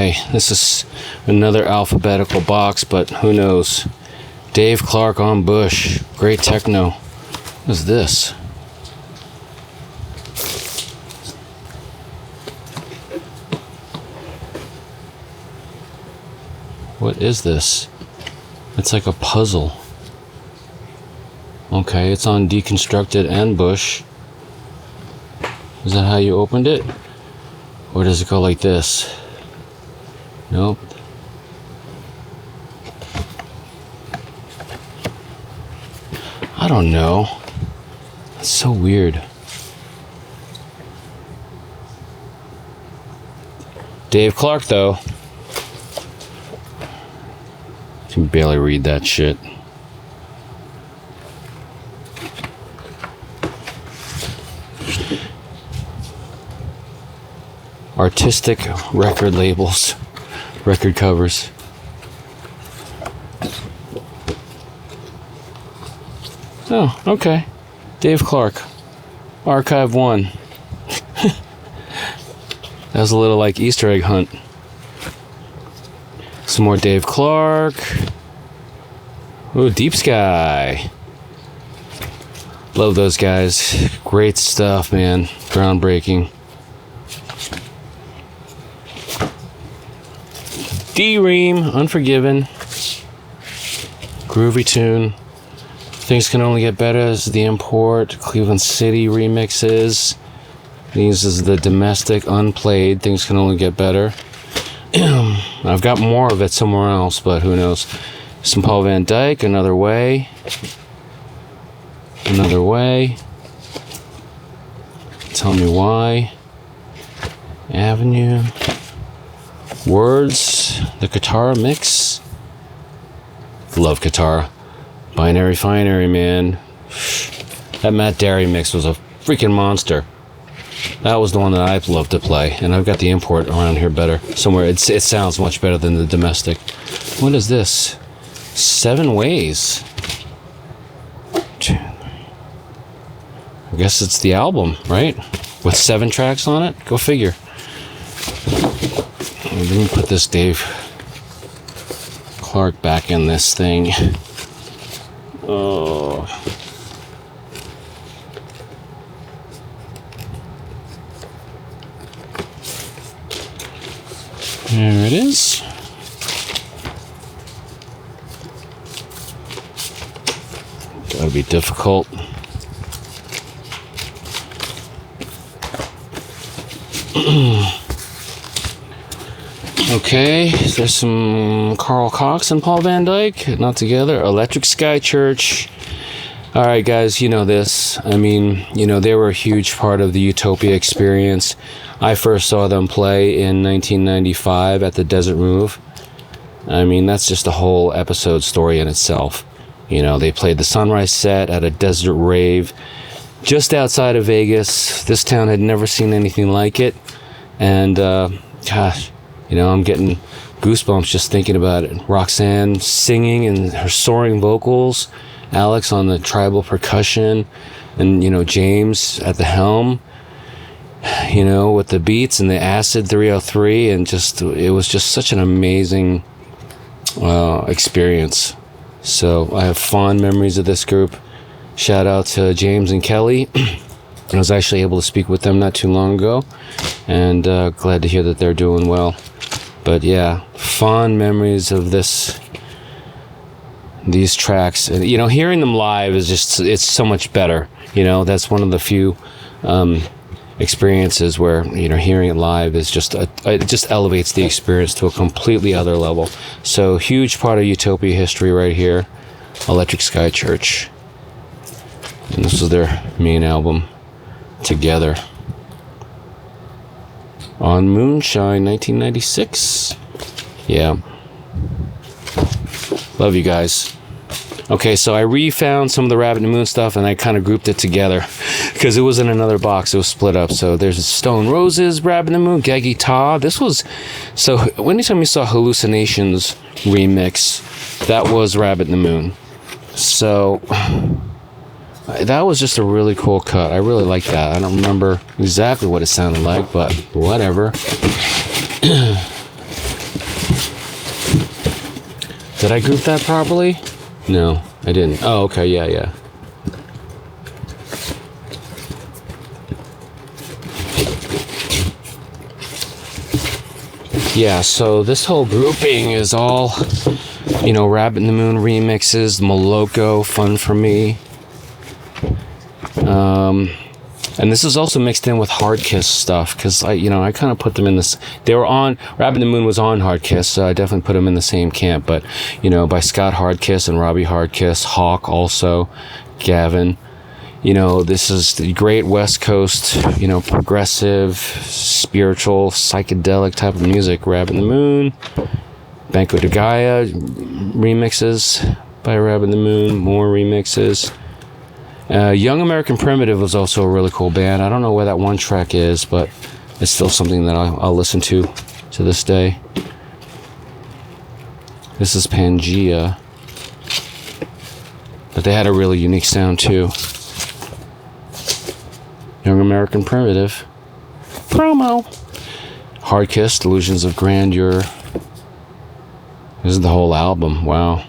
Okay, this is another alphabetical box, but who knows? Dave Clarke on Bush. Great techno. What is this? What is this? It's like a puzzle. Okay, it's on Deconstructed and Bush. Is that how you opened it? Or does it go like this? Nope. I don't know. That's so weird. Dave Clarke, though. I can barely read that shit. Artistic record labels, record covers. Oh, okay. Dave Clarke, Archive 1. That was a little like Easter egg hunt. Some more Dave Clarke. Ooh, Deep Sky. Love those guys. Great stuff, man. Groundbreaking. Ream, Unforgiven. Groovy tune. Things Can Only Get Better is the import. Cleveland City remixes. These is the domestic unplayed. Things Can Only Get Better. I've got more of it somewhere else, but who knows. Some Paul Van Dyk, Another Way. Another Way. Tell Me Why. Avenue. Words, the Katara mix. Love Katara. Binary Finery, man. That Matt Derry mix was a freaking monster. That was the one that I love to play, and I've got the import around here better. Somewhere, it sounds much better than the domestic. What is this? 7 Ways. I guess it's the album, right? With 7 tracks on it? Go figure. Let me put this Dave Clarke back in this thing. Oh. There it is. Gotta be difficult. Okay, there's some Carl Cox and Paul Van Dyk, not together. Electric Skychurch. Alright guys, you know this. I mean, you know, they were a huge part of the Utopia experience. I first saw them play in 1995 at the Desert Move. I mean, that's just a whole episode story in itself. You know, they played the Sunrise set at a desert rave just outside of Vegas. This town had never seen anything like it. And, gosh, you know, I'm getting goosebumps just thinking about it. Roxanne singing and her soaring vocals. Alex on the tribal percussion. And, you know, James at the helm. You know, with the beats and the Acid 303. And just, it was just such an amazing experience. So I have fond memories of this group. Shout out to James and Kelly. I was actually able to speak with them not too long ago. And glad to hear that they're doing well. But yeah, fond memories of these tracks. And, you know, hearing them live is just, it's so much better. You know, that's one of the few experiences where, you know, hearing it live is just, it just elevates the experience to a completely other level. So, huge part of Utopia history right here. Electric Skychurch. And this was their main album, Together. On Moonshine, 1996. Yeah. Love you guys. Okay, so I refound some of the Rabbit in the Moon stuff and I kind of grouped it together because it was in another box. It was split up. So there's Stone Roses, Rabbit in the Moon, Geggy Ta. This was, so anytime you saw Hallucinations remix, that was Rabbit in the Moon. So that was just a really cool cut. I really like that. I don't remember exactly what it sounded like, but whatever. Did I group that properly? No, I didn't. Oh, okay, yeah. Yeah, so this whole grouping is all, Rabbit in the Moon remixes, Moloko, Fun for Me. And this is also mixed in with Hardkiss stuff, because I kind of put them in this. They were on, Rabbit in the Moon was on Hardkiss, so I definitely put them in the same camp. But, by Scott Hardkiss and Robbie Hardkiss, Hawk also, Gavin. This is the great West Coast, progressive, spiritual, psychedelic type of music. Rabbit in the Moon, Banco de Gaia, remixes by Rabbit in the Moon, more remixes. Young American Primitive was also a really cool band. I don't know where that one track is, but it's still something that I'll listen to this day. This is Pangea. But they had a really unique sound too. Young American Primitive. Promo. Hardkiss, Delusions of Grandeur. This is the whole album. Wow.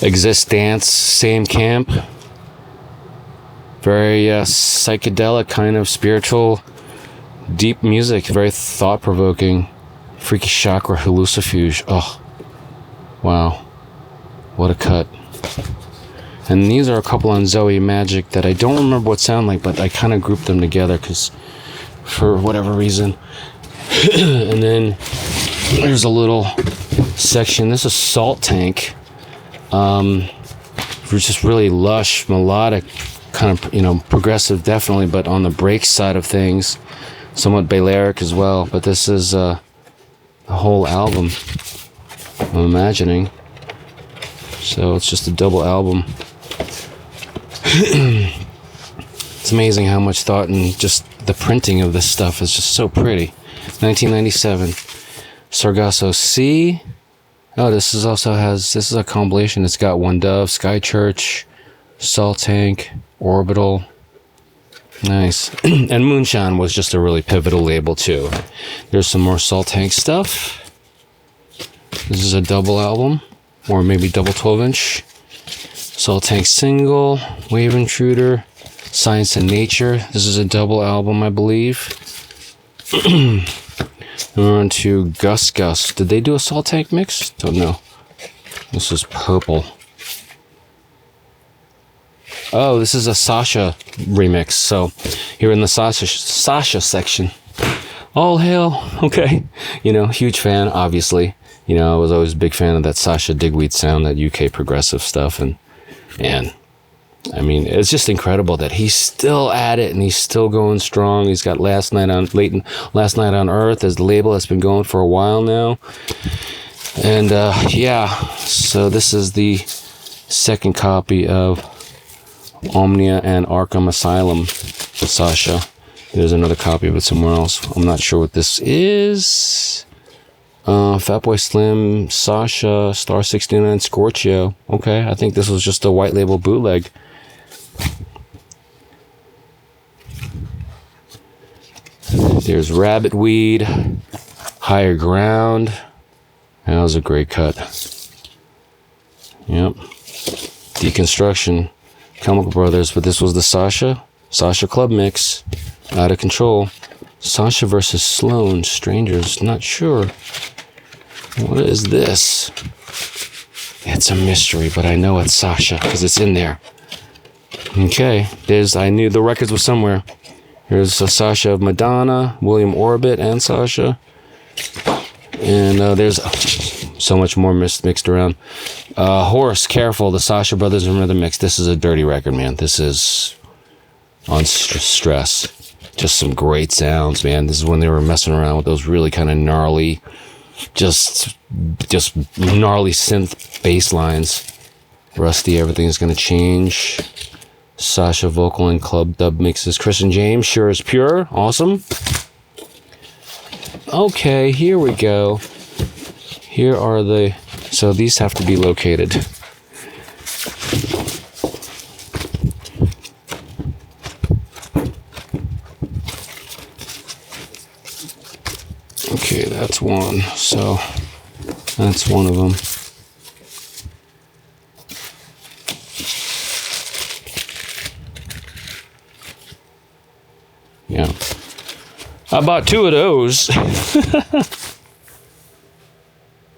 Exist Dance, same camp. Very psychedelic, kind of spiritual, deep music. Very thought-provoking. Freaky Chakra, Hallucifuge. Oh, wow. What a cut. And these are a couple on Zoe Magic that I don't remember what sound like, but I kind of grouped them together because for whatever reason. And then there's a little section. This is Salt Tank. Just really lush, melodic, kind of, progressive definitely, but on the break side of things, somewhat Balearic as well. But this is the whole album, I'm imagining. So it's just a double album. It's amazing how much thought and just the printing of this stuff is just so pretty. 1997. Sargasso C. Oh, this is a compilation. It's got One Dove, Skychurch, Salt Tank, Orbital. Nice. And Moonshine was just a really pivotal label too. There's some more Salt Tank stuff. This is a double album, or maybe double 12-inch. Salt Tank single, Wave Intruder, Science and Nature. This is a double album, I believe. We're on to Gus Gus. Did they do a Salt Tank mix? Don't know. This is Purple. Oh, this is a Sasha remix. So here in the Sasha section. All hail. Okay. Huge fan, obviously. I was always a big fan of that Sasha Digweed sound, that UK progressive stuff. And it's just incredible that he's still at it and he's still going strong. He's got Last Night on Earth as the label that's been going for a while now. And so this is the second copy of Omnia and Arkham Asylum for Sasha. There's another copy of it somewhere else. I'm not sure what this is. Fatboy Slim, Sasha, Star 69, Scorchio. Okay, I think this was just a white label bootleg. There's Rabbit Weed, Higher Ground. That was a great cut. Yep. Deconstruction, Chemical Brothers, but this was the Sasha Club mix. Out of Control. Sasha versus Sloan, Strangers, not sure. What is this? It's a mystery, but I know it's Sasha because it's in there. Okay, I knew the records were somewhere. Here's a Sasha of Madonna, William Orbit, and Sasha. And there's so much more mixed around. Horse, Careful, the Sasha Brothers and Rhythm mix. This is a dirty record, man. This is on stress. Just some great sounds, man. This is when they were messing around with those really kind of gnarly, just gnarly synth bass lines. Rusty, Everything's Gonna Change. Sasha vocal and club dub mixes. Chris and James, Sure as Pure. Awesome. Okay, here we go. Here are so these have to be located. Okay, that's one. So That's one of them. Yeah. I bought 2 of those.